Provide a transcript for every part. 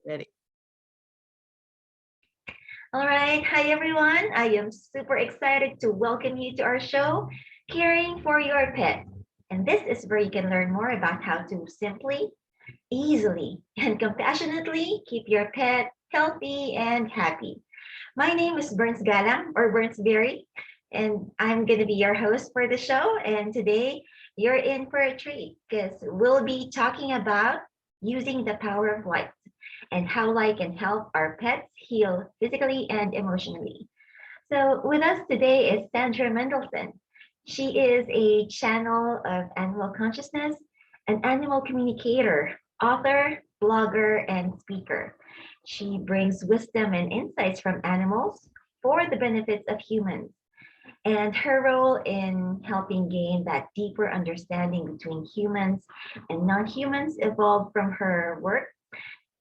Ready. All right. Hi, everyone. I am super excited to welcome you to our show, Caring for Your Pet. And this is where you can learn more about how to simply, easily, and compassionately keep your pet healthy and happy. My name is Berns Galang or Berns Berry, and I'm going to be your host for the show. And today you're in for a treat because we'll be talking about using the power of light and how light can help our pets heal physically and emotionally. So, with us today is Sandra Mendelson. She is a channel of animal consciousness, an animal communicator, author, blogger, and speaker. She brings wisdom and insights from animals for the benefits of humans. And her role in helping gain that deeper understanding between humans and non humans evolved from her work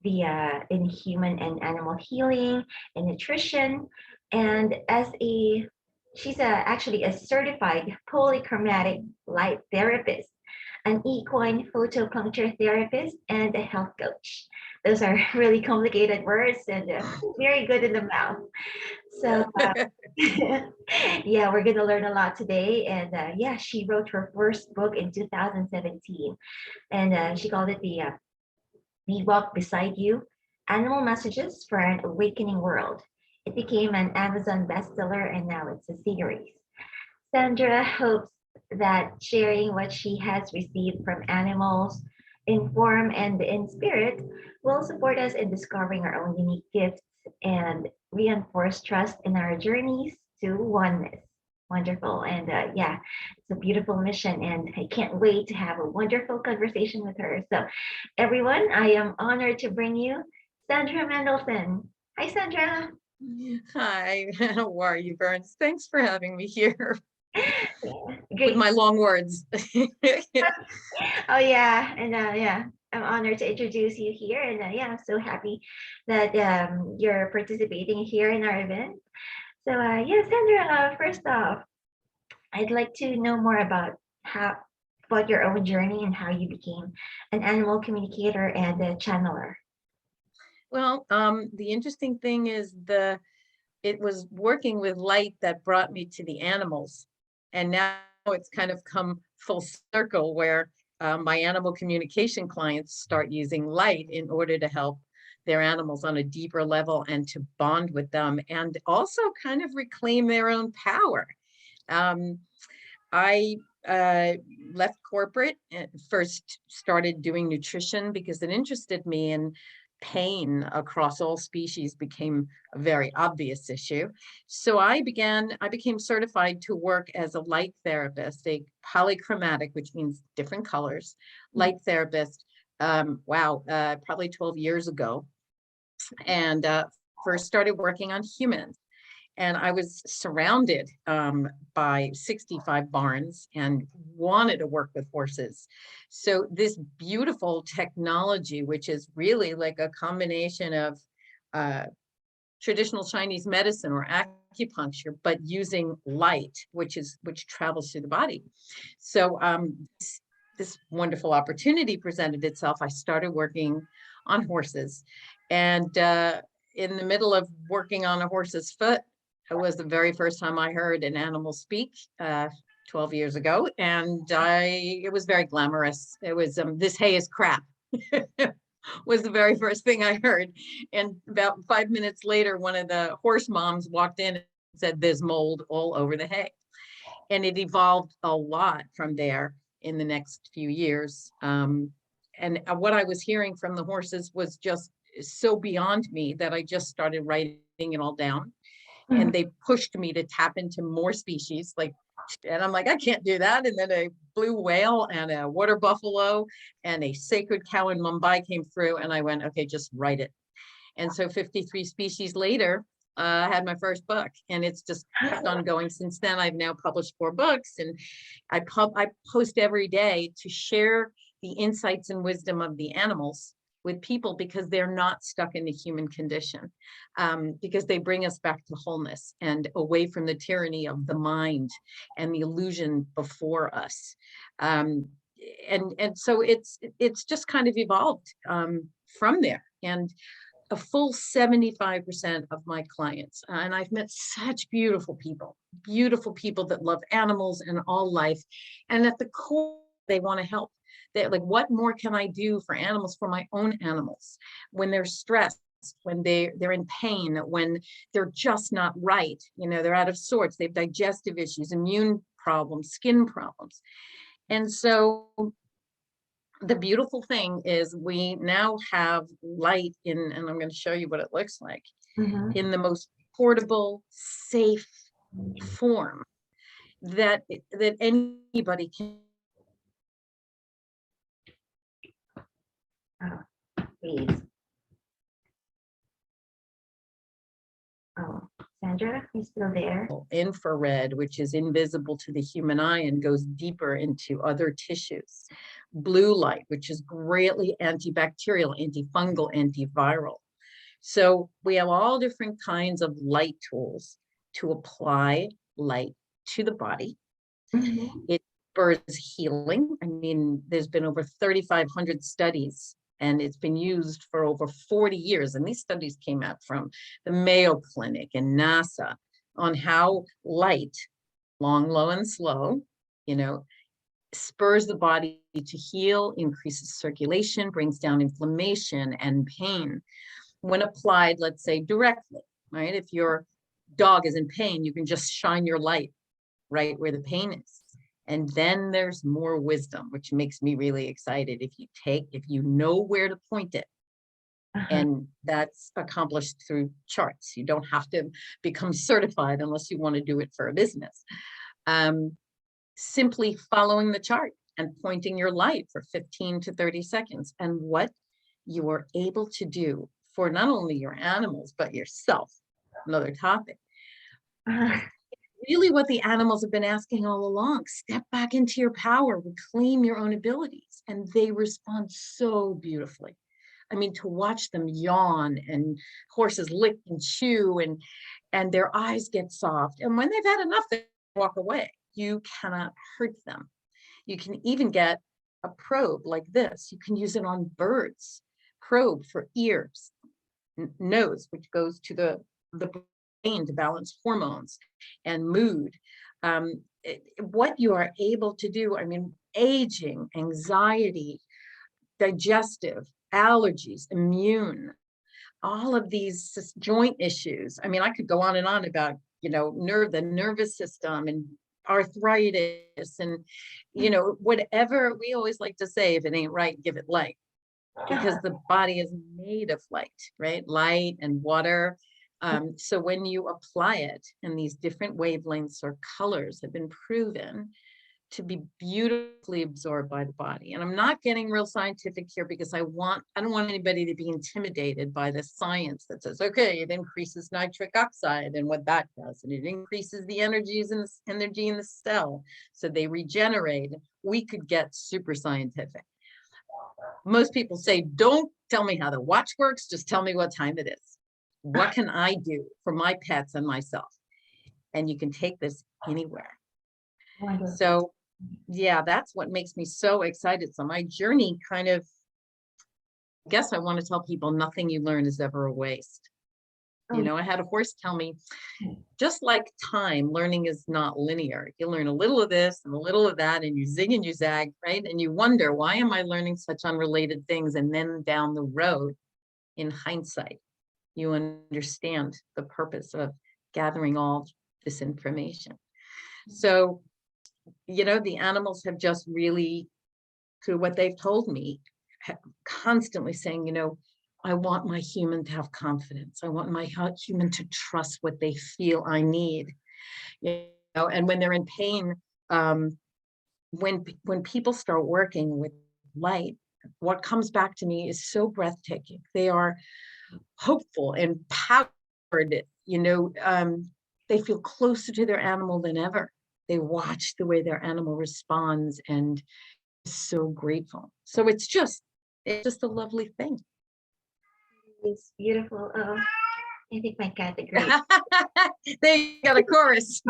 in human and animal healing and nutrition. And she's actually a certified polychromatic light therapist, an equine photopuncture therapist, and a health coach. Those are really complicated words and very good in the mouth. So, yeah, we're going to learn a lot today. And yeah, she wrote her first book in 2017, and she called it the We Walk Beside You, Animal Messages for an Awakening World. It became an Amazon bestseller and now it's a series. Sandra hopes that sharing what she has received from animals in form and in spirit will support us in discovering our own unique gifts and reinforce trust in our journeys to oneness. Wonderful. And yeah, it's a beautiful mission. And I can't wait to have a wonderful conversation with her. So, everyone, I am honored to bring you Sandra Mendelson. Hi, Sandra. Hi, how are you, Berns? Thanks for having me here with Great. my long words. Oh yeah, and yeah, I'm honored to introduce you here, and yeah, I'm so happy that you're participating here in our event. So yeah, Sandra, first off, I'd like to know more about your own journey and how you became an animal communicator and a channeler. Well, the interesting thing is it was working with light that brought me to the animals. And now it's kind of come full circle where my animal communication clients start using light in order to help their animals on a deeper level and to bond with them and also kind of reclaim their own power. Um, I left corporate and first started doing nutrition because it interested me, and pain across all species became a very obvious issue. So I became certified to work as a light therapist, a polychromatic, which means different colors, light therapist. Probably 12 years ago, and first started working on humans. And I was surrounded by 65 barns and wanted to work with horses. So this beautiful technology, which is really like a combination of uh, traditional Chinese medicine or acupuncture, but using light, which travels through the body. So this wonderful opportunity presented itself. I started working on horses, and in the middle of working on a horse's foot, it was the very first time I heard an animal speak 12 years ago, and it was very glamorous. It was "This hay is crap." was the very first thing I heard. And about 5 minutes later, one of the horse moms walked in and said, "There's mold all over the hay." And it evolved a lot from there in the next few years. And what I was hearing from the horses was just so beyond me that I just started writing it all down. And they pushed me to tap into more species, and I'm like, I can't do that. And then a blue whale and a water buffalo and a sacred cow in Mumbai came through, and I went, okay, just write it. And so 53 species later, I had my first book, and it's just kept on going since then. I've now published 4 books, and I post every day to share the insights and wisdom of the animals with people, because they're not stuck in the human condition, because they bring us back to wholeness and away from the tyranny of the mind and the illusion before us. And so it's just kind of evolved from there. And a full 75% of my clients, and I've met such beautiful people that love animals and all life. And at the core, they want to help. They're like, what more can I do for animals, for my own animals, when they're stressed, when they're in pain, when they're just not right, they're out of sorts, they have digestive issues, immune problems, skin problems. And so the beautiful thing is we now have light and I'm going to show you what it looks like Mhm. in the most portable, safe form that anybody can. Oh, please. Oh, Sandra, you still there? Infrared, which is invisible to the human eye and goes deeper into other tissues. Blue light, which is greatly antibacterial, antifungal, antiviral. So we have all different kinds of light tools to apply light to the body. Mhm. It spurs healing. I mean, there's been over 3,500 studies and it's been used for over 40 years. And these studies came out from the Mayo Clinic and NASA on how light, long, low, and slow, spurs the body to heal, increases circulation, brings down inflammation and pain. When applied, let's say directly, right? If your dog is in pain, you can just shine your light right where the pain is. And then there's more wisdom, which makes me really excited. If you know where to point it, and that's accomplished through charts. You don't have to become certified unless you want to do it for a business. Simply following the chart and pointing your light for 15 to 30 seconds. And what you are able to do for not only your animals, but yourself, another topic. Really what the animals have been asking all along. Step back into your power, reclaim your own abilities. And they respond so beautifully. I mean, to watch them yawn and horses lick and chew and their eyes get soft. And when they've had enough, they walk away. You cannot hurt them. You can even get a probe like this. You can use it on birds. Probe for ears, nose, which goes to the brain to balance hormones and mood. What you are able to do, I mean, aging, anxiety, digestive, allergies, immune, all of these joint issues. I mean, I could go on and on about, the nervous system and arthritis and, whatever. We always like to say, if it ain't right, give it light, because the body is made of light, right? Light and water. So when you apply it, and these different wavelengths or colors have been proven to be beautifully absorbed by the body. And I'm not getting real scientific here because I don't want anybody to be intimidated by the science that says, okay, it increases nitric oxide and what that does, and it increases the energy in the cell, so they regenerate. We could get super scientific. Most people say, don't tell me how the watch works, just tell me what time it is. What can I do for my pets and myself? And you can take this anywhere. Wonderful. So yeah, that's what makes me so excited. So my journey kind of, I guess I want to tell people nothing you learn is ever a waste. I had a horse tell me, just like time, learning is not linear. You learn a little of this and a little of that, and you zig and you zag, right? And you wonder, why am I learning such unrelated things? And then down the road, in hindsight, you understand the purpose of gathering all this information. So, the animals have just really, through what they've told me, constantly saying, I want my human to have confidence. I want my human to trust what they feel I need. And when they're in pain, when people start working with light, what comes back to me is so breathtaking. They are hopeful, empowered, they feel closer to their animal than ever. They watch the way their animal responds and so grateful. So it's just a lovely thing. It's beautiful. I think my cat agrees. They got a chorus.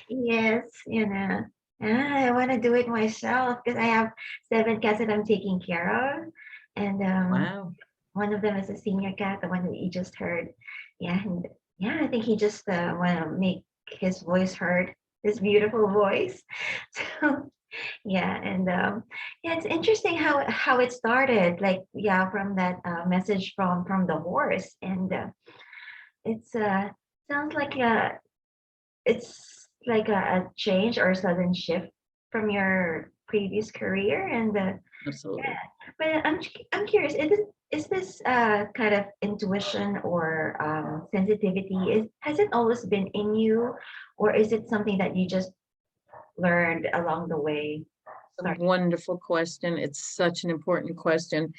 Yes, I want to do it myself because I have 7 cats that I'm taking care of. And Wow. One of them is a senior cat, the one that you just heard. Yeah, and yeah, I think he just want to make his voice heard, his beautiful voice. So yeah, and yeah, it's interesting how it started. Like yeah, from that message from the horse, and it's sounds like it's like a change or a sudden shift from your previous career, and Absolutely. but I'm curious, is this kind of intuition or sensitivity, has it always been in you, or is it something that you just learned along the way? A Start. wonderful question. It's such an important question.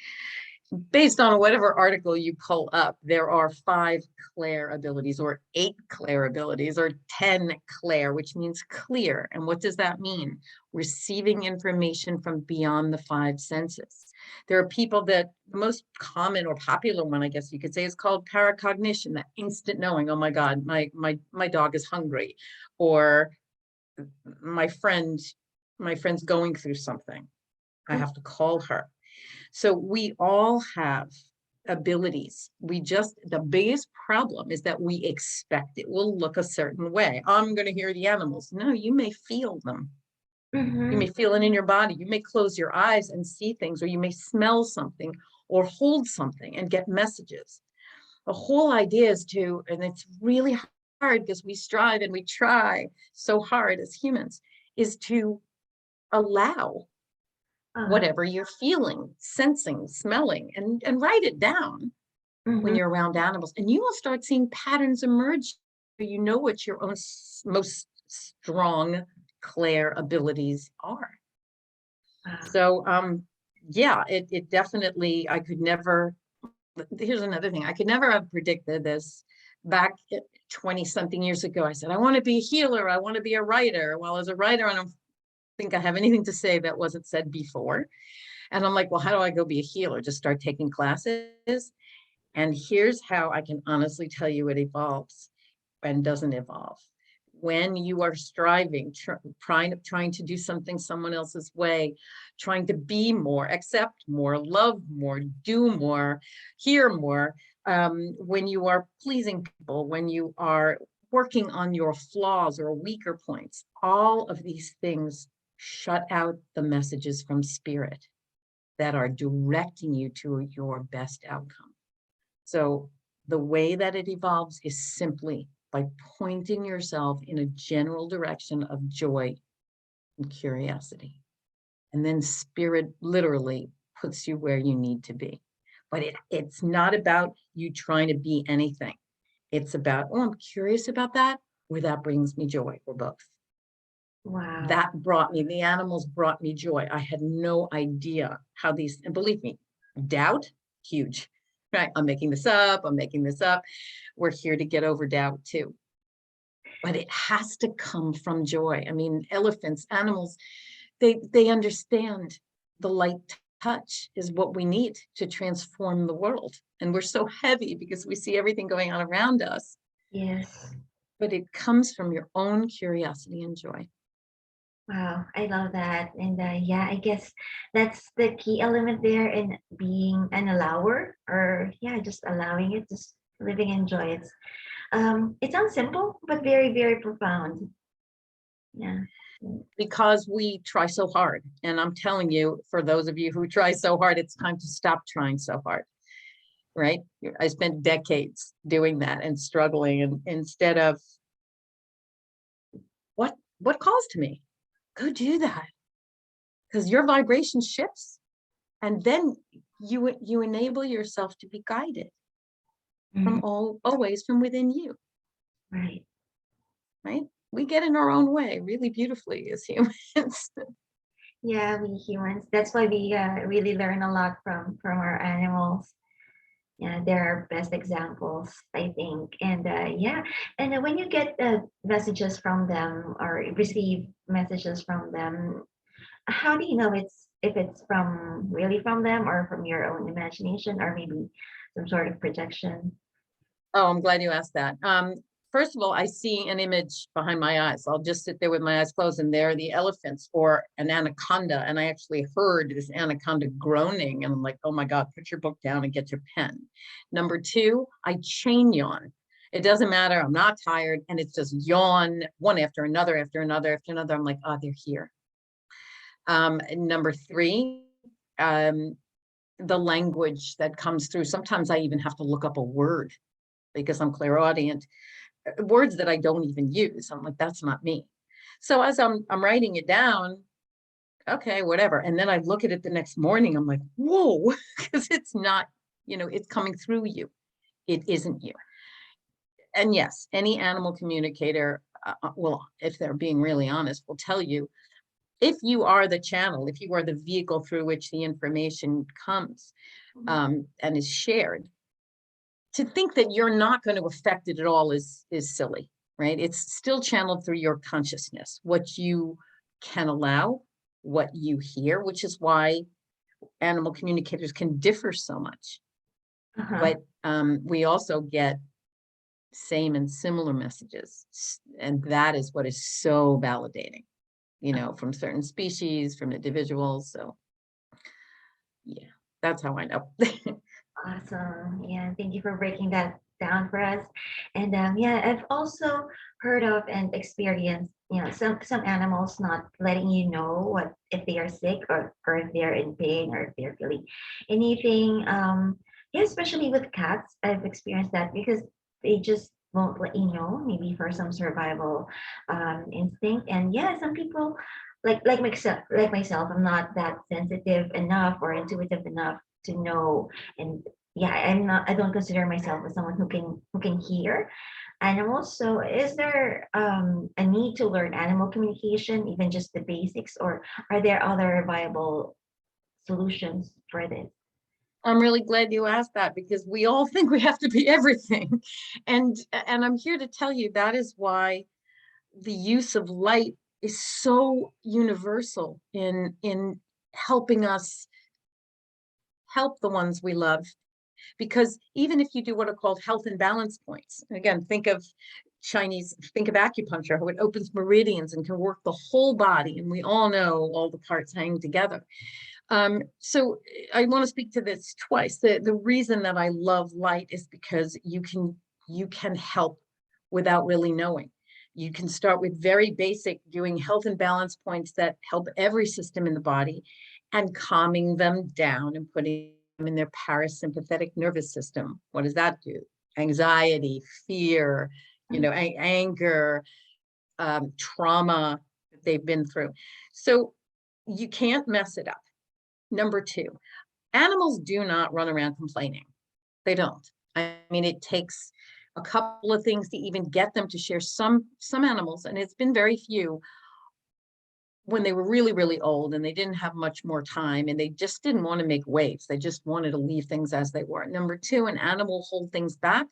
Based on whatever article you pull up, there are 5 Claire abilities, or 8 Claire abilities, or 10 Claire, which means clear. And what does that mean? Receiving information from beyond the 5 senses. There are people that the most common or popular one, I guess you could say, is called paracognition, that instant knowing. Oh my God, my dog is hungry, or my friend, my friend's going through something. I have to call her. So we all have abilities. The biggest problem is that we expect it will look a certain way. I'm going to hear the animals. No, you may feel them. You Mm-hmm. may feel it in your body. You may close your eyes and see things, or you may smell something or hold something and get messages. The whole idea is and it's really hard because we strive and we try so hard as humans, is to allow Uh, whatever you're feeling, sensing, smelling, and write it down when mm-hmm. you're around animals. And you will start seeing patterns emerge. You know what your own most strong Claire abilities are. Wow. So yeah, it definitely, I could never, here's another thing, I could never have predicted this back 20 something years ago. I said, I want to be a healer, I want to be a writer. Well, as a writer, I don't think I have anything to say that wasn't said before. And I'm like, well, how do I go be a healer? Just start taking classes. And here's how I can honestly tell you it evolves and doesn't evolve. When you are striving, trying to do something someone else's way, trying to be more, accept more, love more, do more, hear more, when you are pleasing people, when you are working on your flaws or weaker points, all of these things shut out the messages from spirit that are directing you to your best outcome. So the way that it evolves is simply by pointing yourself in a general direction of joy and curiosity. And then spirit literally puts you where you need to be. But it's not about you trying to be anything. It's about, oh, I'm curious about that, or that brings me joy, or both. Wow. That brought me, the animals brought me joy. I had no idea how these, and believe me, doubt, huge, right? I'm making this up. I'm making this up. We're here to get over doubt too. But it has to come from joy. I mean, elephants, animals, they understand the light touch is what we need to transform the world. And we're so heavy because we see everything going on around us. Yes. But it comes from your own curiosity and joy. Wow, I love that. And yeah, I guess that's the key element there in being an allower, or yeah, just allowing it, just living in joy. It sounds simple, but very, very profound. Yeah. Because we try so hard. And I'm telling you, for those of you who try so hard, it's time to stop trying so hard, right? I spent decades doing that and struggling, and instead of what calls to me, go do that, because your vibration shifts, and then you enable yourself to be guided Mhm. from always from within you, Right. right? We get in our own way really beautifully as humans. Yeah, we humans. That's why we really learn a lot from our animals. Yeah, they're our best examples, I think. And yeah, and when you get messages from them or receive messages from them, how do you know if it's from really from them or from your own imagination or maybe some sort of projection? Oh, I'm glad you asked that. first of all, I see an image behind my eyes. I'll just sit there with my eyes closed, and there are the elephants or an anaconda. And I actually heard this anaconda groaning, and I'm like, oh my God, put your book down and get your pen. Number two, I chain yawn. It doesn't matter. I'm not tired. And it's just yawn one after another, after another, after another. I'm like, oh, they're here. Number three, the language that comes through. Sometimes I even have to look up a word because I'm clairaudient, words that I don't even use. I'm like, that's not me. So as I'm writing it down, okay, whatever. And then I look at it the next morning, I'm like, whoa, because it's not, it's coming through you. It isn't you. And yes, any animal communicator, well, if they're being really honest, will tell you, if you are the channel, if you are the vehicle through which the information comes and is shared, to think that you're not going to affect it at all is silly, right? It's still channeled through your consciousness, what you can allow, what you hear, which is why animal communicators can differ so much. But we also get same and similar messages. And that is what is so validating, from certain species, from individuals. So yeah, that's how I know. Awesome. Yeah, thank you for breaking that down for us. And yeah, I've also heard of and experienced, some animals not letting you know what if they are sick or if they're in pain or if they're feeling anything. Yeah, especially with cats, I've experienced that because they just won't let you know, maybe for some survival instinct. And yeah, some people like myself, I'm not that sensitive enough or intuitive enough to know. And yeah, I don't consider myself as someone who can hear animals. So is there a need to learn animal communication, even just the basics, or are there other viable solutions for this? I'm really glad you asked that, because we all think we have to be everything. And I'm here to tell you that is why the use of light is so universal in helping us help the ones we love. Because even if you do what are called health and balance points, again, think of acupuncture, how it opens meridians and can work the whole body. And we all know all the parts hang together. So I want to speak to this twice. The reason that I love light is because you can help without really knowing. You can start with very basic, doing health and balance points that help every system in the body, and calming them down and putting them in their parasympathetic nervous system. What does that do? Anxiety, fear, anger, trauma that they've been through. So you can't mess it up. Number two, animals do not run around complaining. They don't. I mean, it takes a couple of things to even get them to share. Some animals, and it's been very few, when they were really, really old and they didn't have much more time and they just didn't want to make waves. They just wanted to leave things as they were. Number two, an animal hold things back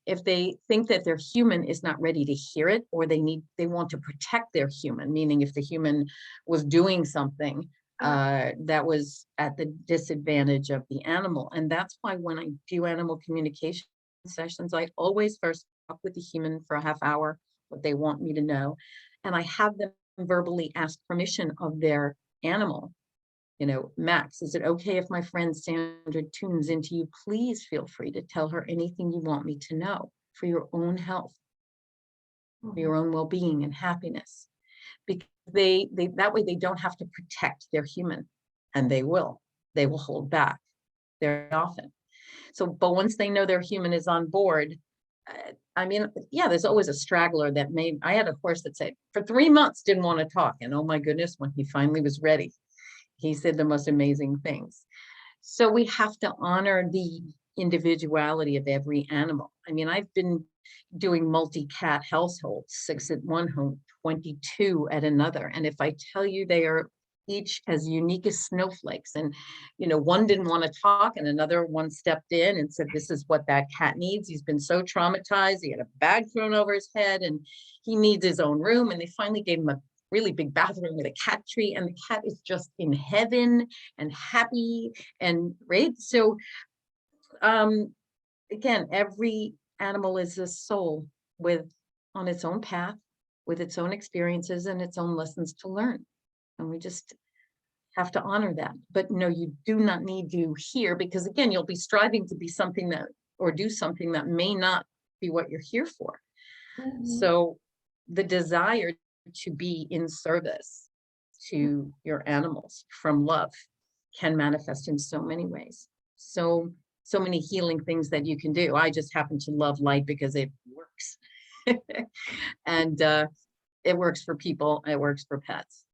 if they think that their human is not ready to hear it, or they want to protect their human, meaning if the human was doing something that was at the disadvantage of the animal. And that's why when I do animal communication sessions, I always first talk with the human for a half hour, what they want me to know. And I have them verbally ask permission of their animal. Max, is it okay if my friend Sandra tunes into you? Please feel free to tell her anything you want me to know for your own health, for your own well-being and happiness. Because they that way they don't have to protect their human, and they will hold back very often. So, but once they know their human is on board, I mean, yeah, there's always a straggler that I had a horse that said for 3 months didn't want to talk. And oh my goodness, when he finally was ready, he said the most amazing things. So we have to honor the individuality of every animal. I mean, I've been doing multi-cat households, 6 at one home, 22 at another. And if I tell you they are each as unique as snowflakes, and one didn't want to talk and another one stepped in and said, this is what that cat needs. He's been so traumatized. He had a bag thrown over his head and he needs his own room. And they finally gave him a really big bathroom with a cat tree, and the cat is just in heaven and happy and great. So again, every animal is a soul with on its own path with its own experiences and its own lessons to learn. And we just have to honor that. But no, you do not need to here, because again, you'll be striving to be something that, or do something that may not be what you're here for. Mhm. So the desire to be in service to your animals from love can manifest in so many ways. So many healing things that you can do. I just happen to love light because it works. And it works for people, it works for pets.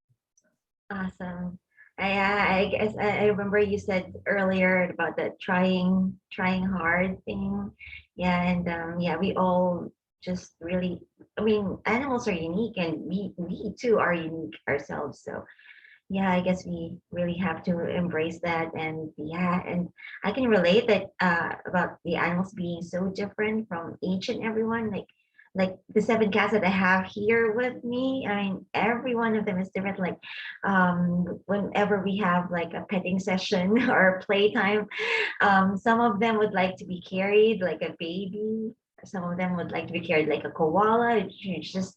Awesome. I guess I remember you said earlier about the trying hard thing. Yeah, and yeah, we all just really, I mean, animals are unique and we too are unique ourselves. So yeah, I guess we really have to embrace that. And yeah, and I can relate that about the animals being so different from each and everyone. Like the seven cats that I have here with me. I mean, every one of them is different. Like whenever we have like a petting session or playtime, some of them would like to be carried like a baby. Some of them would like to be carried like a koala. You just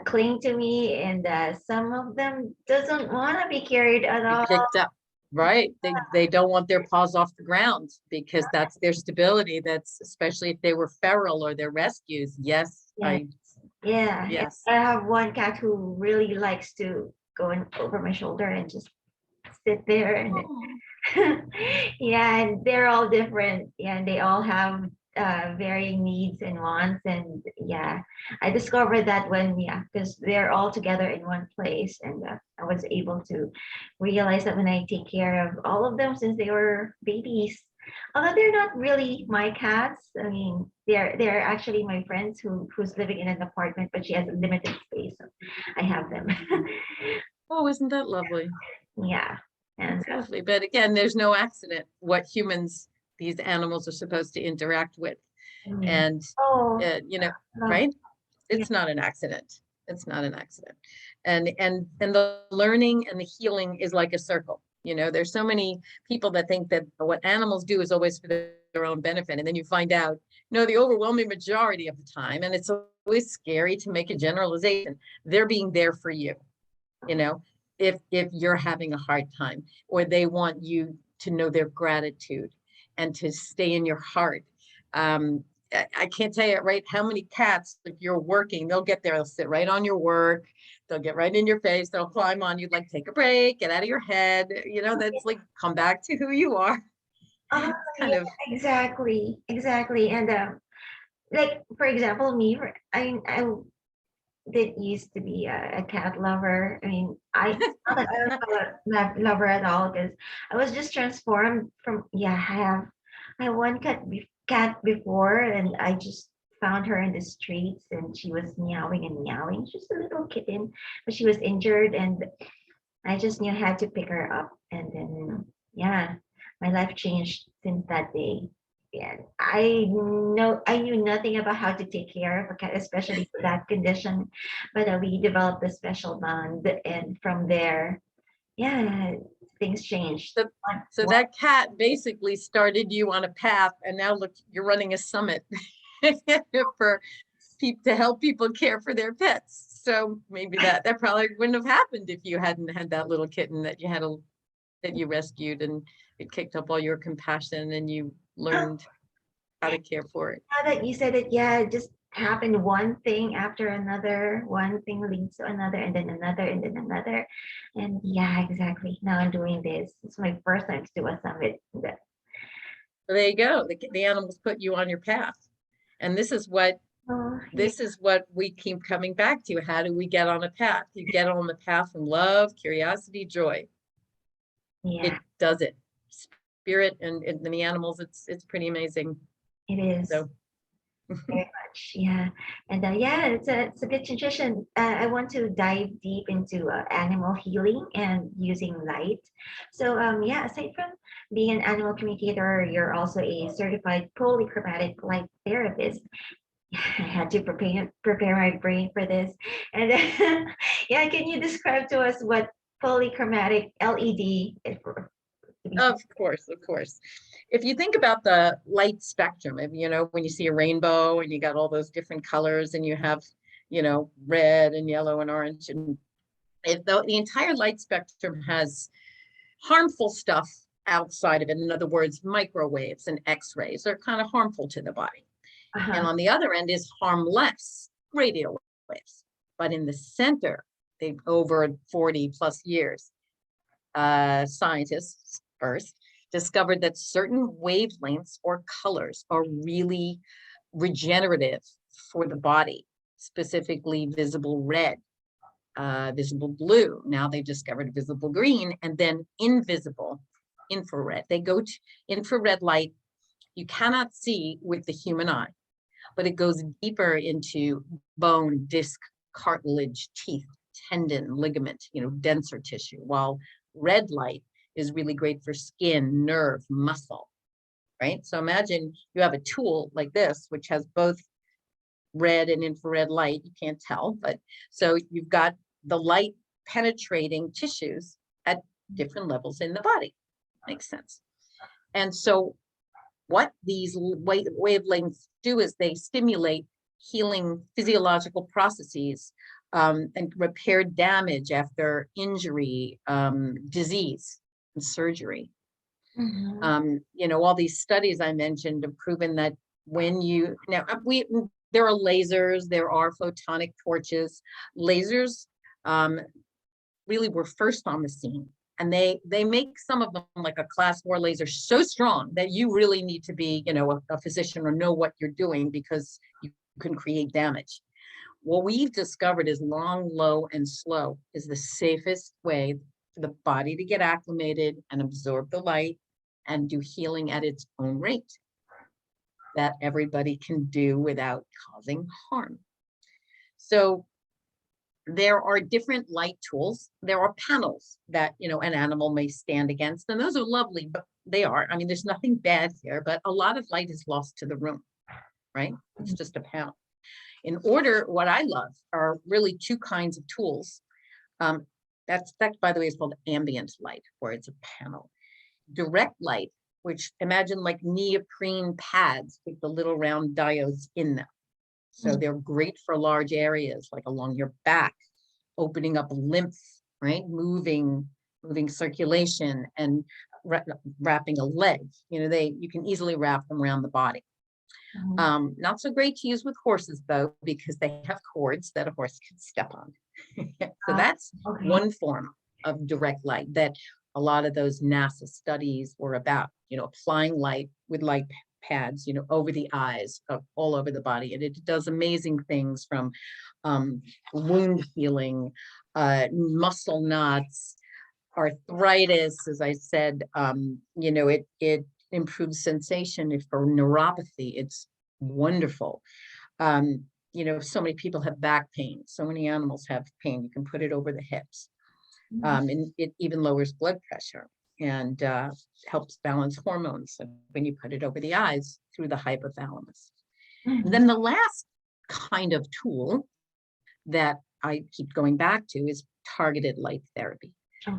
cling to me, and some of them doesn't want to be carried at Be all. picked up, right? They don't want their paws off the ground because that's their stability. That's especially if they were feral or they're rescues. Yes, Yeah, yeah. And yes. I have one cat who really likes to go over my shoulder and just sit there and Oh, yeah, and they're all different. Yeah, and they all have varying needs and wants. And yeah, I discovered that when, yeah, because they're all together in one place. And I was able to realize that when I take care of all of them since they were babies, although they're not really my cats. I mean, they're actually my friends who's living in an apartment, but she has a limited space. So I have them. oh, isn't that lovely? Yeah. And That's lovely. But again, there's no accident what humans, these animals are supposed to interact with. mm, And, oh, you know, love. right? Yeah. It's not an accident. It's not an accident. And the learning and the healing is like a circle. You know, there's so many people that think that what animals do is always for their own benefit. And then you find out, no, the overwhelming majority of the time, and it's always scary to make a generalization, they're being there for you, you know, if you're having a hard time, or they want you to know their gratitude and to stay in your heart. I can't tell you right how many cats, if you're working, they'll get there, they'll sit right on your work, they'll get right in your face, they'll climb on you, like take a break, get out of your head, you know, that's like come back to who you are. Oh, It's kind yeah, of exactly, exactly. And like for example, me, I did used to be a cat lover. I mean, not that I'm not a lover at all because I was just transformed from, yeah, I have one cat before, and I just found her in the streets and she was meowing and meowing. She's a little kitten, but she was injured and I just knew I had to pick her up. And then, yeah, my life changed since that day. Yeah, I knew nothing about how to take care of a cat, especially for that condition. But we developed a special bond, and from there, yeah, things changed. so, so One, that cat basically started you on a path, and now look, you're running a summit for people to help people care for their pets. So maybe that probably wouldn't have happened if you hadn't had that little kitten that you had that you rescued, and it kicked up all your compassion and you learned how to care for it. now that you said it, yeah, it just happened one thing after another, one thing leads to another, and then another, and then another. And yeah, exactly. Now I'm doing this. It's my first time to do a summit. So there you go. The animals put you on your path. And Oh, yeah, this is what we keep coming back to. How do we get on a path? You get on the path from love, curiosity, joy. yeah, It does it. Spirit and the animals, it's pretty amazing. it is So very much. Yeah, and yeah, it's a good transition. I want to dive deep into animal healing and using light. So yeah, aside from being an animal communicator, you're also a certified polychromatic light therapist. I had to prepare my brain for this. And yeah, can you describe to us what polychromatic LED is? Of course, of course. If you think about the light spectrum, when you see a rainbow and you got all those different colors and you have, red and yellow and orange, and if the entire light spectrum has harmful stuff outside of it, in other words, microwaves and X-rays are kind of harmful to the body. And Uh-huh. on the other end is harmless radio waves. But in the center, they've over 40 plus years, scientists first discovered that certain wavelengths or colors are really regenerative for the body, specifically visible red, visible blue. Now they've discovered visible green, and then invisible infrared. They go to infrared light you cannot see with the human eye, but it goes deeper into bone, disc, cartilage, teeth, tendon, ligament, denser tissue, while red light is really great for skin, nerve, muscle, right? So imagine you have a tool like this, which has both red and infrared light. You can't tell, but so you've got the light penetrating tissues at different levels in the body. Makes sense. And so what these wavelengths do is they stimulate healing physiological processes and repair damage after injury, disease, and surgery. Mhm. All these studies I mentioned have proven that there are lasers, there are photonic torches. Lasers really were first on the scene. And they make some of them like a class 4 laser so strong that you really need to be, a physician or know what you're doing because you can create damage. What we've discovered is long, low, and slow is the safest way for the body to get acclimated and absorb the light and do healing at its own rate that everybody can do without causing harm. So there are different light tools. There are panels that, an animal may stand against, and those are lovely, but they are. I mean, there's nothing bad here, but a lot of light is lost to the room, right? It's just a panel. What I love are really two kinds of tools. That, by the way, is called ambient light, where it's a panel. Direct light, which imagine like neoprene pads with the little round diodes in them. So they're great for large areas, like along your back, opening up lymph, right? Moving circulation and wrapping a leg. You can easily wrap them around the body. Not so great to use with horses, though, because they have cords that a horse can step on. So that's Okay. one form of direct light that a lot of those NASA studies were about, applying light with light pads, over the eyes, all over the body. And it does amazing things from wound healing, muscle knots, arthritis, as I said, it improves sensation. If for neuropathy, it's wonderful. So many people have back pain. So many animals have pain. You can put it over the hips. And it even lowers blood pressure and helps balance hormones when you put it over the eyes through the hypothalamus. And then the last kind of tool that I keep going back to is targeted light therapy,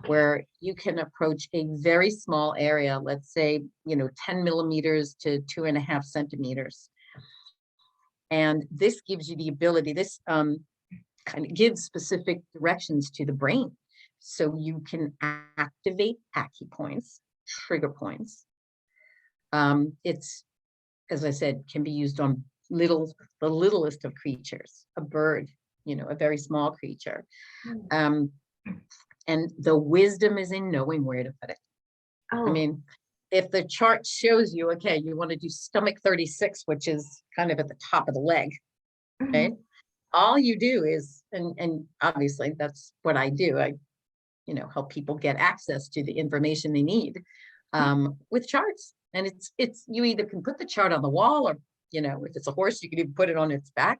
where you can approach a very small area, let's say, 10 millimeters to 2.5 centimeters. And this gives you the ability, this kind of gives specific directions to the brain. So you can activate acupoints, trigger points. It's, as I said, can be used on the littlest of creatures, a bird, a very small creature. And the wisdom is in knowing where to put it. I mean, if the chart shows you, okay, you want to do stomach 36, which is kind of at the top of the leg, right? All you do is, and obviously that's what I do. I, help people get access to the information they need with charts. And it's you either can put the chart on the wall, or, if it's a horse, you can even put it on its back.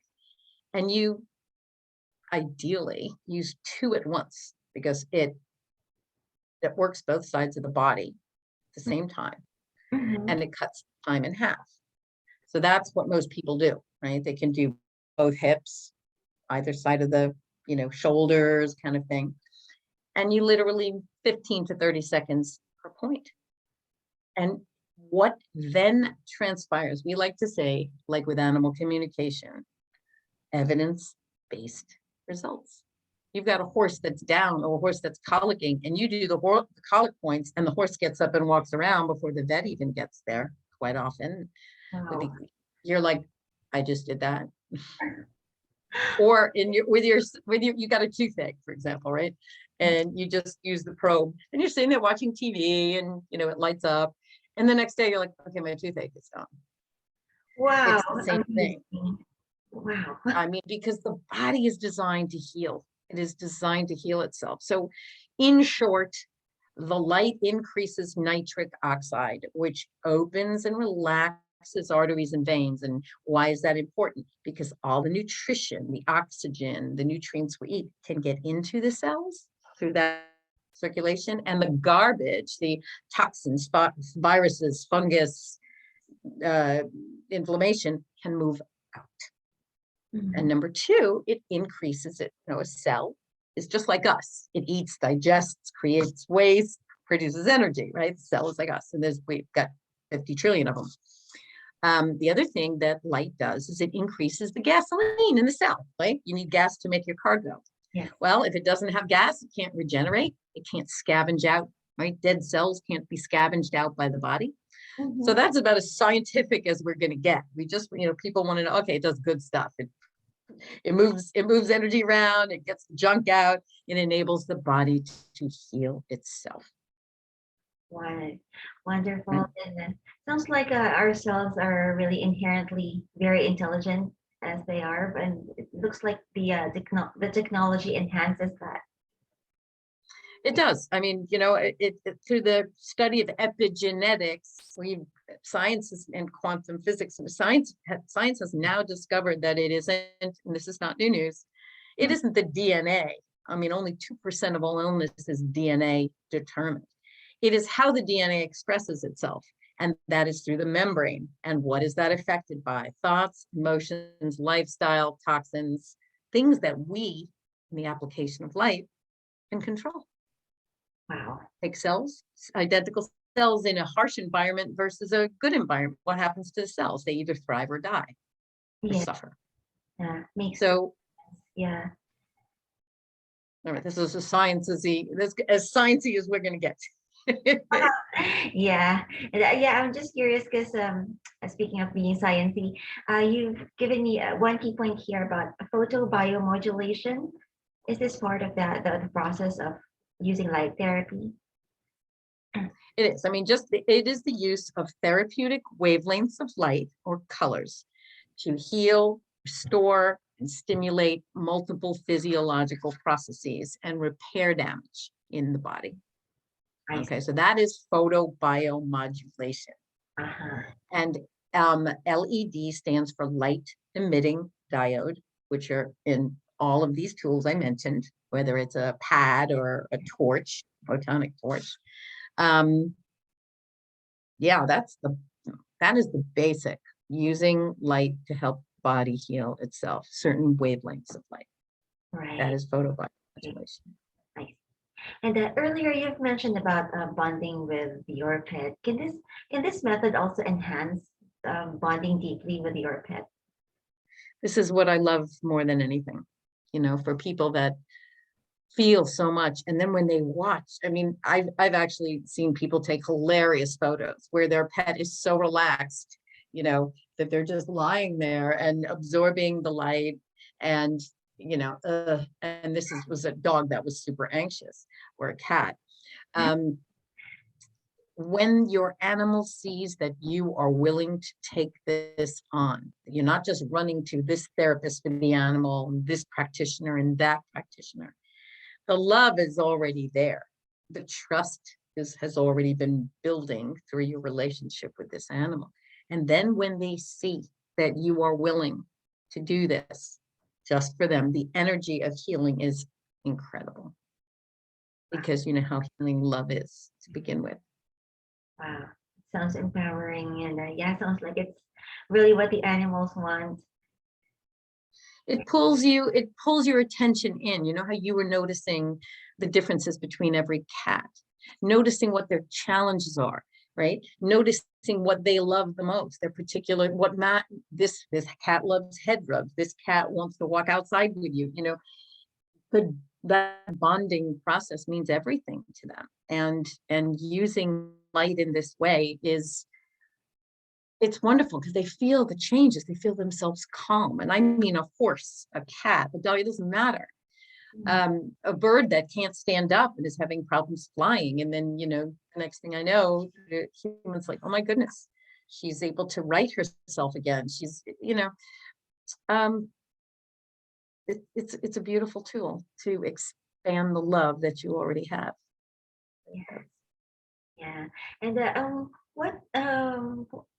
And you ideally use two at once, because it works both sides of the body at the same time, and it cuts time in half. So that's what most people do, right? They can do both hips, either side of the, shoulders kind of thing. And you literally 15 to 30 seconds per point. And what then transpires, we like to say, like with animal communication, evidence-based results. You've got a horse that's down or a horse that's colicking, and you do the colic points, and the horse gets up and walks around before the vet even gets there. Quite often, Wow. you're like, I just did that. Or in your with your you got a toothache, for example, right? And you just use the probe, and you're sitting there watching TV, and it lights up, and the next day you're like, okay, my toothache is gone. Wow. It's the same thing. Wow. I mean, because the body is designed to heal. It is designed to heal itself. So, in short, the light increases nitric oxide, which opens and relaxes arteries and veins. And why is that important? Because all the nutrition, the oxygen, the nutrients we eat can get into the cells through that circulation, and the garbage, the toxins, viruses, fungus, inflammation can move out. And number two, it increases it. A cell is just like us. It eats, digests, creates waste, produces energy, right? The cell is like us, and we've got 50 trillion of them. The other thing that light does is it increases the gasoline in the cell, right? You need gas to make your car go. Yeah. Well, if it doesn't have gas, it can't regenerate. It can't scavenge out, right? Dead cells can't be scavenged out by the body. So that's about as scientific as we're going to get. We just, people want to know, okay, it does good stuff. It moves energy around, it gets junk out, it enables the body to heal itself. Wow, wonderful. And sounds like our cells are really inherently very intelligent as they are, and it looks like the technology enhances that. It does. I mean, through the study of epigenetics, science and quantum physics, science has now discovered that it isn't, and this is not new news, it isn't the DNA. I mean, only 2% of all illness is DNA determined. It is how the DNA expresses itself, and that is through the membrane. And what is that affected by? Thoughts, emotions, lifestyle, toxins, things that we, in the application of light, can control. Wow. Take cells, identical cells in a harsh environment versus a good environment. What happens to the cells? They either thrive or die or suffer. Yeah, makes So, sense. Yeah. all right, this is as sciencey as we're going to get. Yeah. Yeah, I'm just curious because speaking of being sciencey, you've given me one key point here about photobiomodulation. Is this part of the process of using light therapy? It is. I mean, it is the use of therapeutic wavelengths of light or colors to heal, restore, and stimulate multiple physiological processes and repair damage in the body. Okay, so that is photobiomodulation. And LED stands for light emitting diode, which are in all of these tools I mentioned, whether it's a pad or a torch, photonic torch. Yeah, that is the basic, using light to help body heal itself, certain wavelengths of light. Right. That is photobiomodulation. Nice. And earlier you've mentioned about bonding with your pet. Can this method also enhance bonding deeply with your pet? This is what I love more than anything, for people that feel so much. And then when they watch, I mean, I've actually seen people take hilarious photos where their pet is so relaxed, that they're just lying there and absorbing the light. And, and this was a dog that was super anxious, or a cat. When your animal sees that you are willing to take this on, you're not just running to this therapist for the animal, this practitioner and that practitioner. The love is already there. The trust has already been building through your relationship with this animal. And then when they see that you are willing to do this just for them, the energy of healing is incredible. Because you know how healing love is to begin with. Wow, sounds empowering, and yeah, sounds like it's really what the animals want. It pulls your attention in. You know how you were noticing the differences between every cat, noticing what their challenges are, right? Noticing what they love the most, their particular, this cat loves head rubs. This cat wants to walk outside with you, that bonding process means everything to them. And using light in this way it's wonderful because they feel the changes. They feel themselves calm. And I mean, a horse, a cat, a dog, it doesn't matter. A bird that can't stand up and is having problems flying. And then, the next thing I know, the human's like, oh my goodness, she's able to right herself again. She's, it's a beautiful tool to expand the love that you already have. Yes. Yeah. And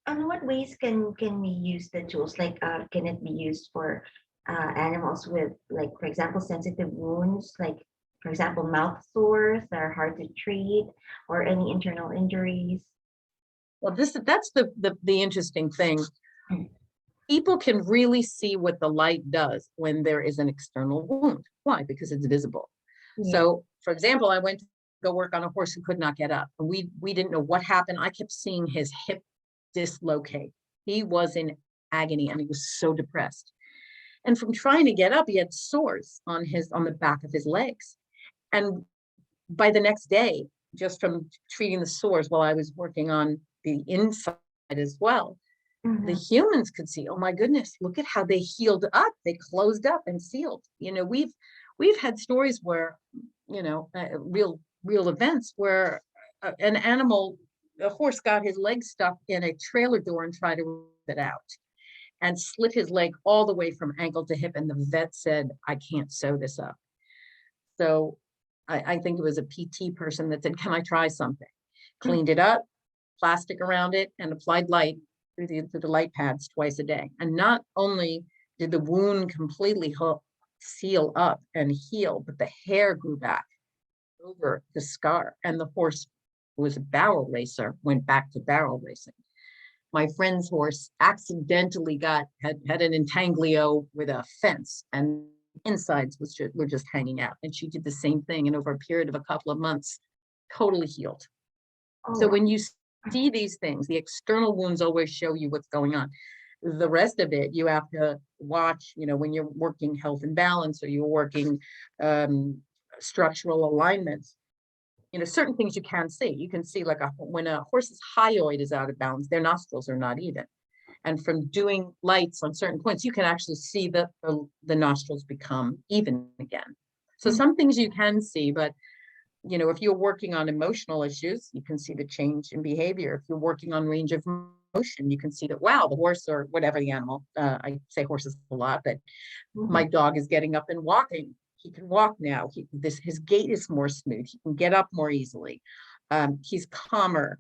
on what ways can we use the tools? Like, can it be used for animals with, like, for example, sensitive wounds, like, for example, mouth sores that are hard to treat, or any internal injuries? Well, that's the interesting thing. Mm. People can really see what the light does when there is an external wound. Why? Because it's visible. Yeah. So, for example, I went to go work on a horse who could not get up. And we didn't know what happened. I kept seeing his hip dislocate. He was in agony and he was so depressed. And from trying to get up, he had sores on the back of his legs. And by the next day, just from treating the sores while I was working on the inside as well, the Mhm. humans could see, oh my goodness, look at how they healed up. They closed up and sealed. We've had stories where, real events where a horse got his leg stuck in a trailer door and tried to rip it out and slit his leg all the way from ankle to hip. And the vet said, I can't sew this up. So I think it was a PT person that said, can I try something? Cleaned it up, plastic around it, and applied light through the light pads twice a day. And not only did the wound completely seal up and heal, but the hair grew back over the scar. And the horse, who was a barrel racer, went back to barrel racing. My friend's horse accidentally had an intaglio with a fence, and insides were just hanging out. And she did the same thing, and over a period of a couple of months, totally healed. Oh, So when you see these things, the external wounds always show you what's going on. The rest of it, you have to watch, when you're working health and balance, or you're working structural alignments. Certain things you can see. You can see, like, when a horse's hyoid is out of balance, their nostrils are not even. And from doing lights on certain points, you can actually see the nostrils become even again. So some things you can see, but if you're working on emotional issues, you can see the change in behavior. If you're working on range of motion, you can see that, wow, the horse, or whatever the animal, I say horses a lot, but my dog is getting up and walking. He can walk now. His gait is more smooth. He can get up more easily. He's calmer.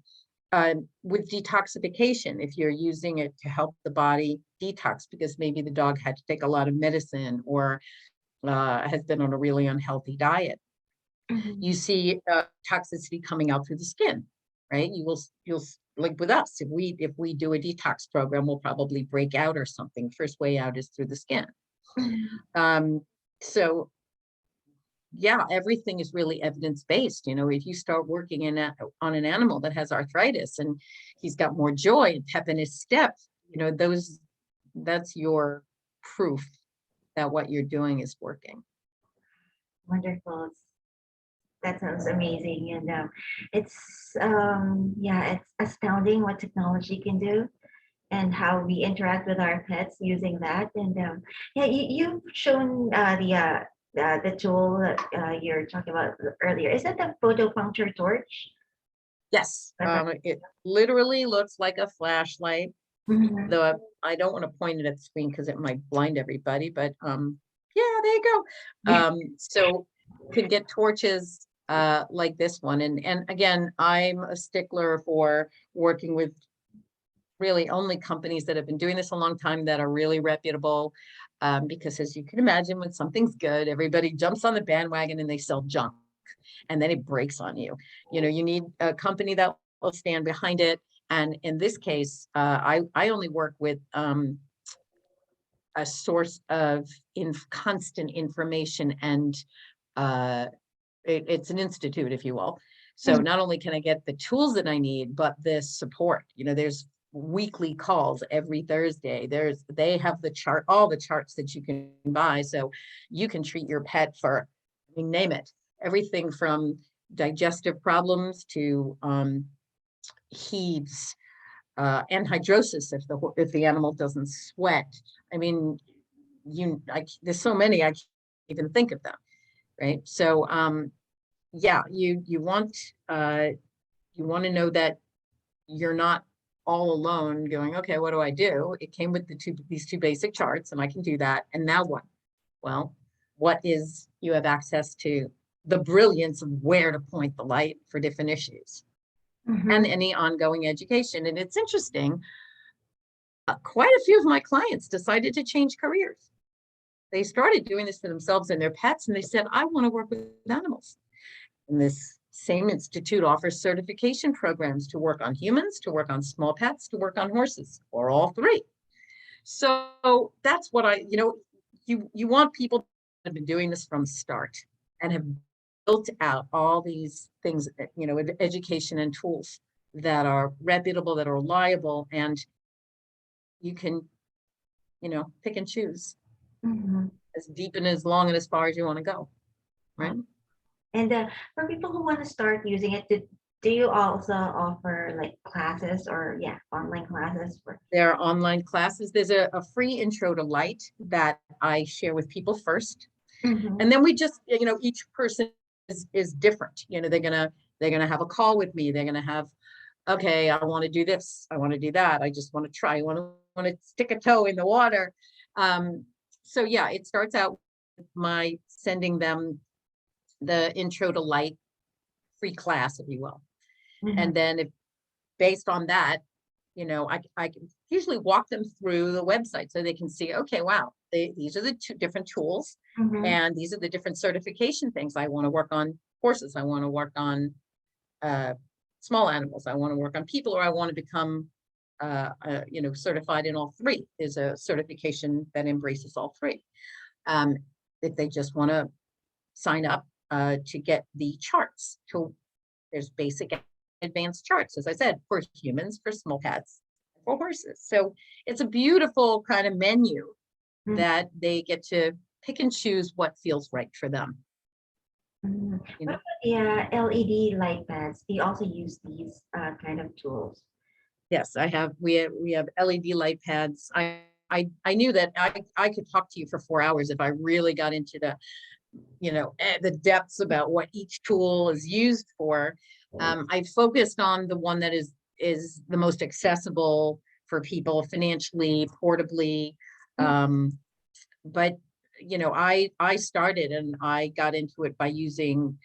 With detoxification, if you're using it to help the body detox, because maybe the dog had to take a lot of medicine, or has been on a really unhealthy diet, you see toxicity coming out through the skin, right? You'll like with us, if we do a detox program, we'll probably break out or something. First way out is through the skin. So yeah, everything is really evidence-based. If you start working on an animal that has arthritis and he's got more joy and pep in his step, that's your proof that what you're doing is working. Wonderful. That sounds amazing. And it's astounding what technology can do and how we interact with our pets using that. And you've shown the tool that you're talking about earlier. Is that the photopuncture torch? Yes, it literally looks like a flashlight, Mhm. though I don't want to point it at the screen because it might blind everybody, but yeah, there you go. So you can get torches like this one. And again, I'm a stickler for working with really only companies that have been doing this a long time, that are really reputable, because as you can imagine, when something's good, everybody jumps on the bandwagon and they sell junk, and then it breaks on you. You need a company that will stand behind it. And in this case, I only work with a source of constant information, and it's an institute, if you will. So not only can I get the tools that I need, but this support. There's weekly calls every Thursday. They have the chart, all the charts that you can buy. So you can treat your pet for, name it, everything from digestive problems to heaves, anhidrosis if the animal doesn't sweat. There's so many, I can't even think of them, right? So yeah, you want to know that you're not all alone going, okay, what do I do? It came with these two basic charts, and I can do that. And now what? Well, you have access to the brilliance of where to point the light for different issues and any ongoing education. And it's interesting, quite a few of my clients decided to change careers. They started doing this for themselves and their pets, and they said, I want to work with animals. And this same institute offers certification programs to work on humans, to work on small pets, to work on horses, or all three. So that's what you want people that have been doing this from the start and have built out all these things, education and tools that are reputable, that are reliable, and you can, pick and choose as deep and as long and as far as you want to go, right? And for people who want to start using it, do you also offer like classes or online classes? There are online classes. There's a free intro to light that I share with people first. And then we just, each person is different. They're gonna have a call with me. They're gonna have, okay, I want to do this. I want to do that. I just want to try. I want to stick a toe in the water. So yeah, it starts out with my sending them the intro to light free class, if you will. And then based on that, I can usually walk them through the website so they can see, okay, wow, these are the two different tools and these are the different certification things. I want to work on horses. I want to work on small animals. I want to work on people, or I want to become, certified in all three. There's a certification that embraces all three. If they just want to sign up to get the charts, there's basic advanced charts, as I said, for humans, for small pets, for horses. So it's a beautiful kind of menu that they get to pick and choose what feels right for them. What about the LED light pads? Do you also use these kind of tools? Yes, we have LED light pads. I knew that I could talk to you for 4 hours if I really got into the depths about what each tool is used for. I focused on the one that is the most accessible for people financially, portably. But I started and I got into it by using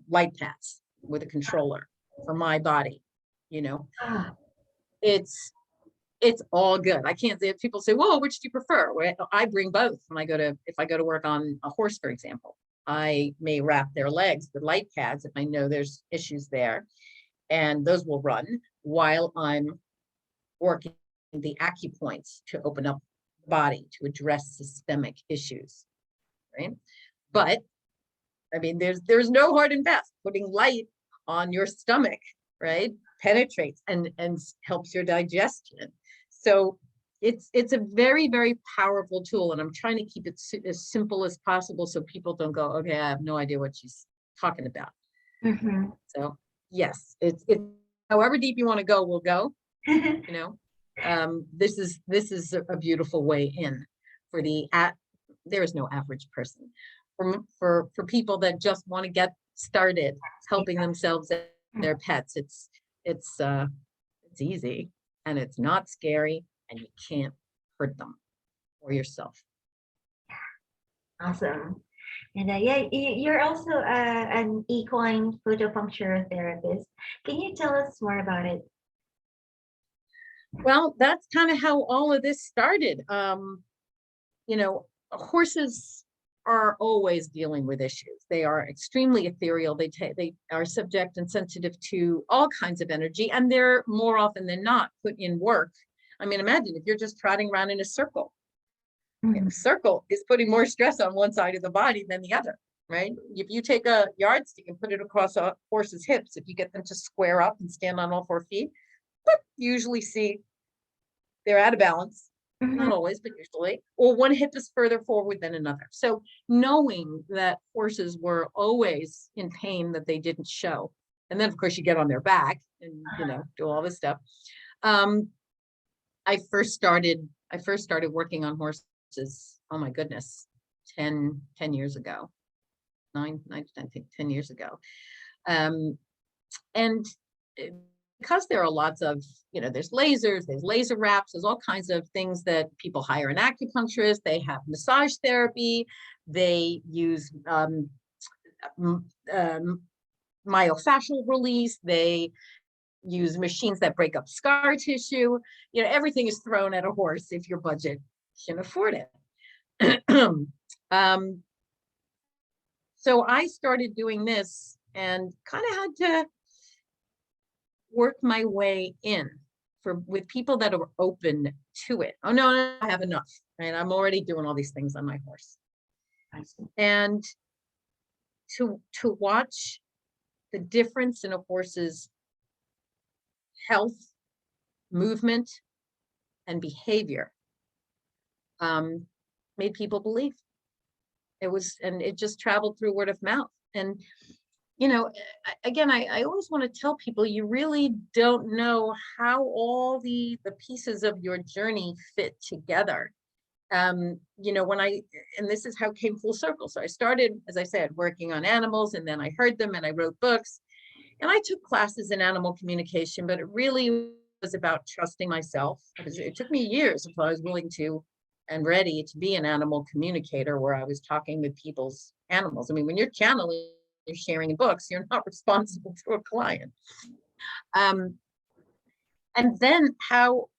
light pads with a controller for my body. It's all good. I can't say, people say, well, which do you prefer? Well, I bring both. If I go to work on a horse, for example, I may wrap their legs with light pads if I know there's issues there, and those will run while I'm working the acupoints to open up the body to address systemic issues, right? But there's no hard and fast. Putting light on your stomach, right, penetrates and helps your digestion. So it's a very, very powerful tool, and I'm trying to keep it as simple as possible so people don't go, okay, I have no idea what she's talking about. So yes, it's however deep you want to go, we'll go. This is a beautiful way in for there is no average person. For people that just want to get started helping themselves and their pets, it's easy and it's not scary, and you can't hurt them or yourself. Awesome. And you're also an equine photopuncture therapist. Can you tell us more about it? Well, that's kind of how all of this started. Horses are always dealing with issues. They are extremely ethereal. They are subject and sensitive to all kinds of energy, and they're more often than not put in work. Imagine if you're just trotting around in a circle. A circle is putting more stress on one side of the body than the other, right? If you take a yardstick and put it across a horse's hips, if you get them to square up and stand on all 4 feet, but you usually see they're out of balance. Mhm. Not always, but usually, or one hip is further forward than another. So knowing that horses were always in pain that they didn't show. And then of course you get on their back and, do all this stuff. Um, I first started working on horses, oh my goodness, 10 years ago, 9 to 10 years ago. And because there are lots of, there's lasers, there's laser wraps, there's all kinds of things that people hire an acupuncturist, they have massage therapy, they use myofascial release, they use machines that break up scar tissue. Everything is thrown at a horse if your budget can afford it. So I started doing this and kind of had to work my way in with people that are open to it. Oh no, I have enough, right? I'm already doing all these things on my horse. And to watch the difference in a horse's health, movement, and behavior made people believe. And it just traveled through word of mouth. And again, I always want to tell people, you really don't know how all the pieces of your journey fit together. And this is how it came full circle. So I started, as I said, working on animals, and then I heard them and I wrote books, and I took classes in animal communication, but it really was about trusting myself. It took me years until I was willing to and ready to be an animal communicator, where I was talking with people's animals. I mean, when you're channeling, you're sharing books, you're not responsible to a client. And then how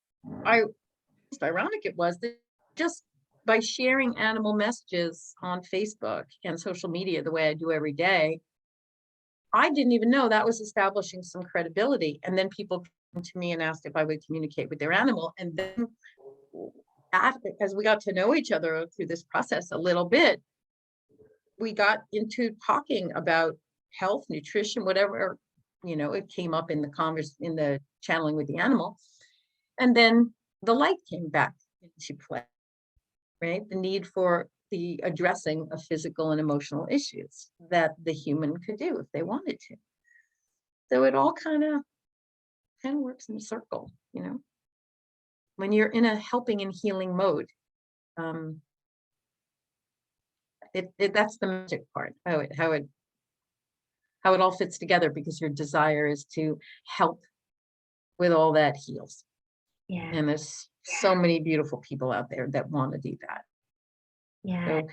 ironic it was that just by sharing animal messages on Facebook and social media the way I do every day, I didn't even know that was establishing some credibility. And then people came to me and asked if I would communicate with their animal. And then as we got to know each other through this process a little bit, we got into talking about health, nutrition, whatever, it came up in the channeling with the animal. And then the light came back into play, right? The need for the addressing of physical and emotional issues that the human could do if they wanted to. So it all kind of works in a circle, when you're in a helping and healing mode. That's the magic part, how it all fits together, because your desire is to help with all that heals. Yeah. And there's so many beautiful people out there that want to do that. Yeah. So,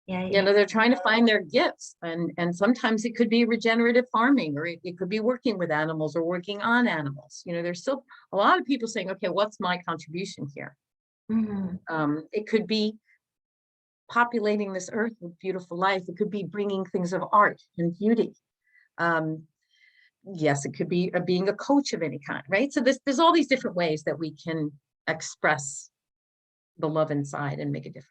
yeah. they're trying to find their gifts, and sometimes it could be regenerative farming, or it could be working with animals or working on animals. There's still a lot of people saying, okay, what's my contribution here? Mm-hmm. It could be populating this earth with beautiful life. It could be bringing things of art and beauty. Yes, it could be being a coach of any kind, right? So there's all these different ways that we can express the love inside and make a difference.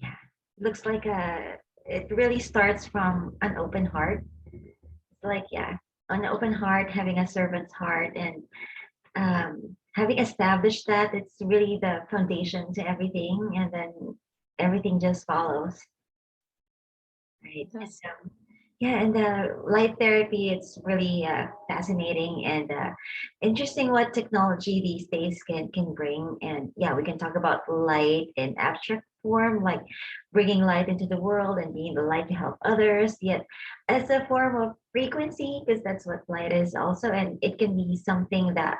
Yeah, looks like it really starts from an open heart. It's like, yeah, an open heart, having a servant's heart, and having established that, it's really the foundation to everything, and then everything just follows, right? Yes. Yeah, and the light therapy, it's really fascinating and interesting what technology these days can bring. And yeah, we can talk about light in abstract form, like bringing light into the world and being the light to help others, yet as a form of frequency, because that's what light is also. And it can be something that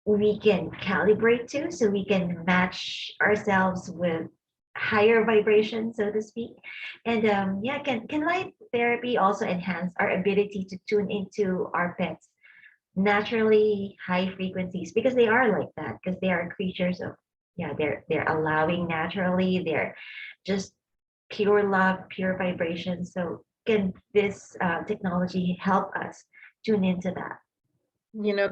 we can calibrate to, so we can match ourselves with higher vibration, so to speak. And yeah, can light therapy also enhance our ability to tune into our pets naturally high frequencies, because they are like that, because they are creatures of, yeah, they're allowing naturally, they're just pure love, pure vibration. So can this technology help us tune into that?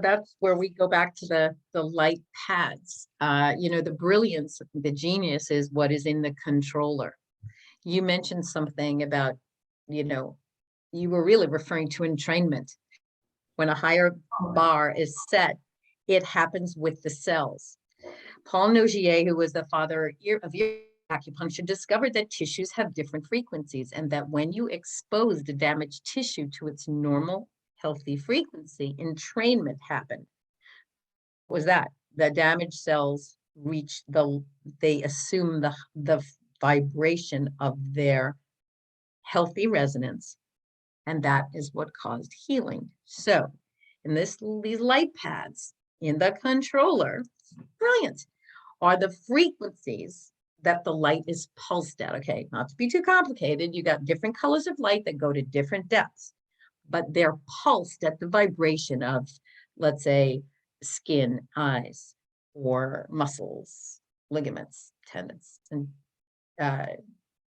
That's where we go back to the light pads. The brilliance, the genius is what is in the controller. You mentioned something about, you know, you were really referring to entrainment. When a higher bar is set, it happens with the cells. Paul Nogier, who was the father of ear acupuncture, discovered that tissues have different frequencies, and that when you expose the damaged tissue to its normal, healthy frequency, entrainment happened. What was that? The damaged cells they assume the vibration of their healthy resonance, and that is what caused healing. So in these light pads in the controller, brilliant, are the frequencies that the light is pulsed at. Okay, not to be too complicated, you got different colors of light that go to different depths, but they're pulsed at the vibration of, let's say, skin, eyes, or muscles, ligaments, tendons, and uh,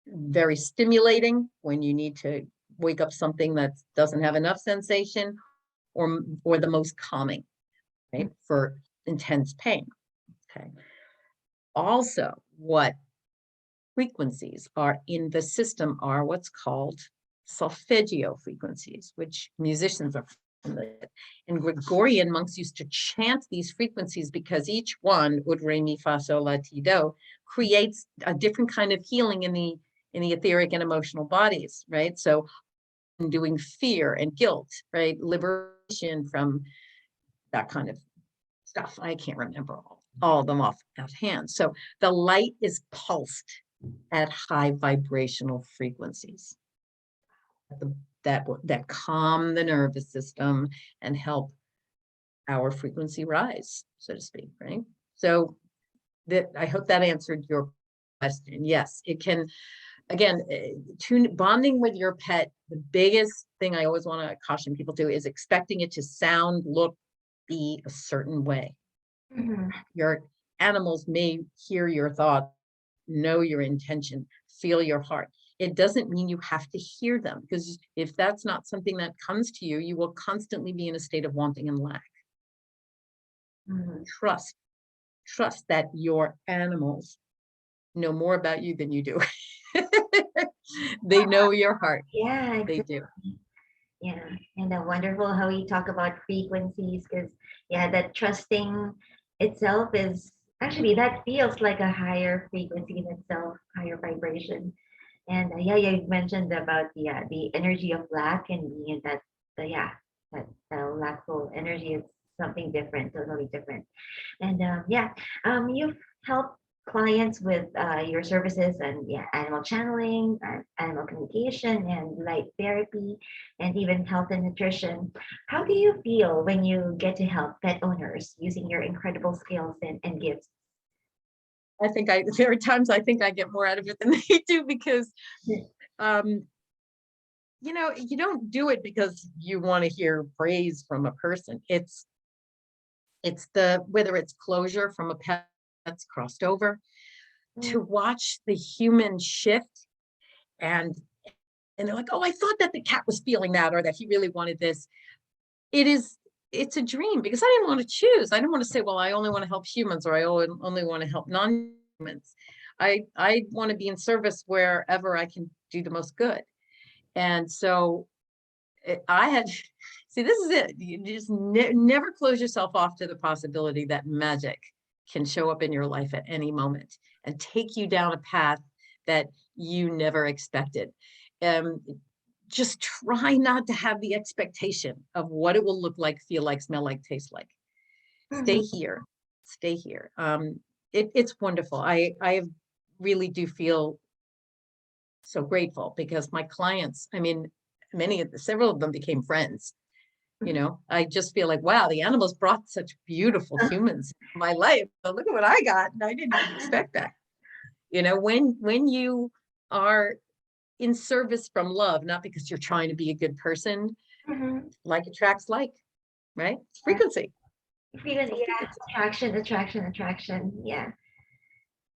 very stimulating when you need to wake up something that doesn't have enough sensation, or the most calming, right, for intense pain. Okay. Also, what frequencies are in the system are what's called solfeggio frequencies, which musicians are familiar with. And Gregorian monks used to chant these frequencies because each one, ud, re, mi, fa, sol, la, ti, do, creates a different kind of healing in the etheric and emotional bodies, right? So doing fear and guilt, right? Liberation from that kind of stuff. I can't remember all of them offhand. So the light is pulsed at high vibrational frequencies that calm the nervous system and help our frequency rise, so to speak, right? So I hope that answered your question. Yes, it can. Again, bonding with your pet, the biggest thing I always want to caution people to is expecting it to sound, look, be a certain way. Mhm. Your animals may hear your thoughts, know your intention, feel your heart. It doesn't mean you have to hear them, because if that's not something that comes to you, you will constantly be in a state of wanting and lack. Mhm. Trust that your animals know more about you than you do. They know your heart. Yeah, They do. yeah, and wonderful how we talk about frequencies, because yeah, that trusting itself is actually, that feels like a higher frequency in itself, higher vibration. And yeah, you mentioned about the energy of lack, and being in that yeah, that lackful energy is something different, totally different. And yeah, you've helped clients with your services, and yeah, animal channeling, animal communication, and light therapy, and even health and nutrition. How do you feel when you get to help pet owners using your incredible skills and gifts? There are times I think I get more out of it than they do, because um, you don't do it because you want to hear praise from a person. It's whether it's closure from a pet that's crossed over, to Mm. watch the human shift, and they're like, oh, I thought that the cat was feeling that, or that he really wanted this. It's a dream, because I didn't want to choose. I didn't want to say, well, I only want to help humans, or I only want to help non-humans. I want to be in service wherever I can do the most good. And so I had, see, this is it. You just never close yourself off to the possibility that magic can show up in your life at any moment and take you down a path that you never expected. Um, just try not to have the expectation of what it will look like, feel like, smell like, taste like. Stay Mhm. here. Stay here. It's wonderful. I really do feel so grateful, because my clients, I mean, several of them became friends. I just feel like, wow, the animals brought such beautiful humans in my life. But look at what I got, and I didn't even expect that. When you are in service from love, not because you're trying to be a good person, Mhm. like attracts like, right? It's frequency. Because It's all yeah, frequency. attraction. Yeah,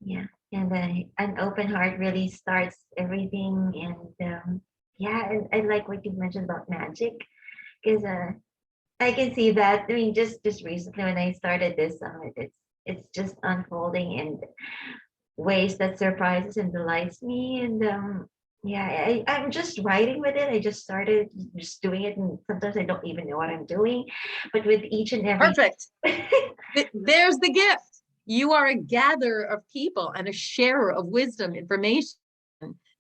yeah. And an open heart really starts everything. And yeah, and I like what you mentioned about magic, because I can see that. I mean, just recently when I started this, it's just unfolding, and ways that surprises and delights me. And yeah, I'm just writing with it. I just started just doing it, and sometimes I don't even know what I'm doing. But with each and every Perfect. There's the gift. You are a gatherer of people and a sharer of wisdom, information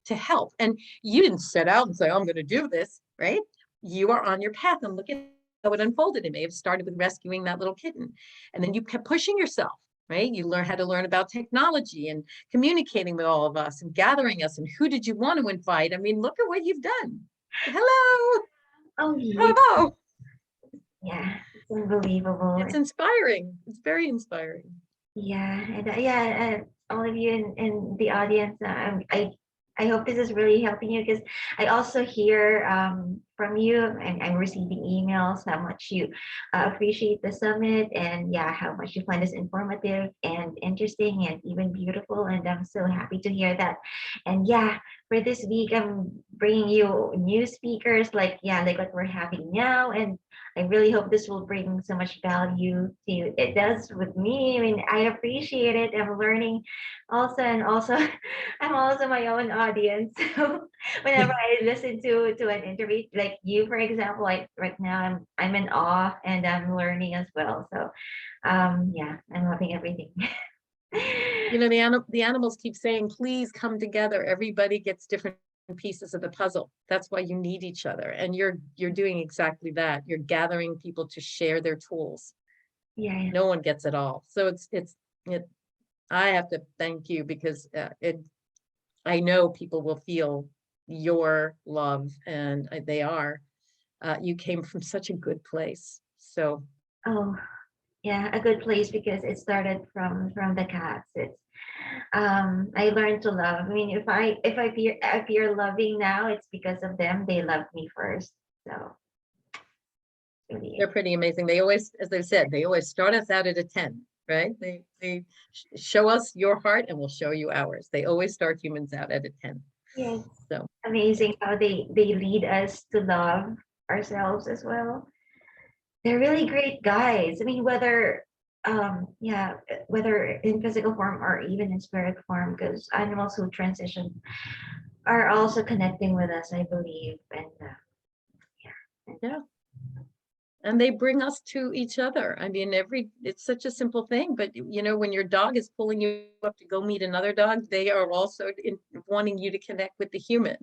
to help. And you didn't set out and say, oh, I'm going to do this, right? You are on your path, and look at how it unfolded. It may have started with rescuing that little kitten, and then you kept pushing yourself, right? You had to learn about technology and communicating with all of us and gathering us. And who did you want to invite? I mean, look at what you've done. Hello. oh yeah, Hello. yeah, it's unbelievable. It's inspiring. It's very inspiring. Yeah, and yeah, all of you in the audience, I hope this is really helping you, because I also hear from you, and I'm receiving emails how much you appreciate the summit, and yeah, how much you find this informative and interesting and even beautiful, and I'm so happy to hear that. And yeah, for this week, I'm bringing you new speakers, like yeah, like what we're having now, and I really hope this will bring so much value to you. It does with me. I mean, I appreciate it. I'm learning also, and also I'm also my own audience. So whenever I listen to an interview, like you, for example, like right now, I'm in awe and I'm learning as well. So yeah, I'm loving everything. You know, the animals keep saying, please come together. Everybody gets different pieces of the puzzle. That's why you need each other. And you're doing exactly that. You're gathering people to share their tools. Yeah. No one gets it all. So I have to thank you, because I know people will feel your love, and you came from such a good place. So Oh, yeah, a good place, because it started from the cats. It's I learned to love. I mean, if I appear loving now, it's because of them. They loved me first. So really they're pretty amazing. They always, as I said, they always start us out at a 10, right? They show us your heart and we'll show you ours. They always start humans out at a 10. yes, So yeah. amazing how they lead us to love ourselves as well. They're really great guys. I mean, yeah, whether in physical form or even in spirit form, because animals who transition are also connecting with us, I believe. And yeah. Yeah. And they bring us to each other. I mean, it's such a simple thing, but you know, when your dog is pulling you up to go meet another dog, they are also wanting you to connect with the human,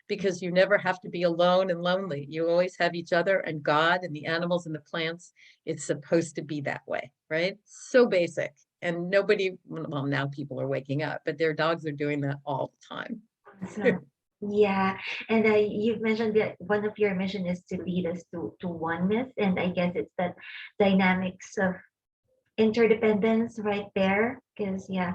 because you never have to be alone and lonely. You always have each other and God and the animals and the plants. It's supposed to be that way, right? So basic. And nobody, well, now people are waking up, but their dogs are doing that all the time. So, yeah, and you've mentioned that one of your mission is to lead us to oneness, and I guess it's that dynamics of interdependence right there. Because yeah,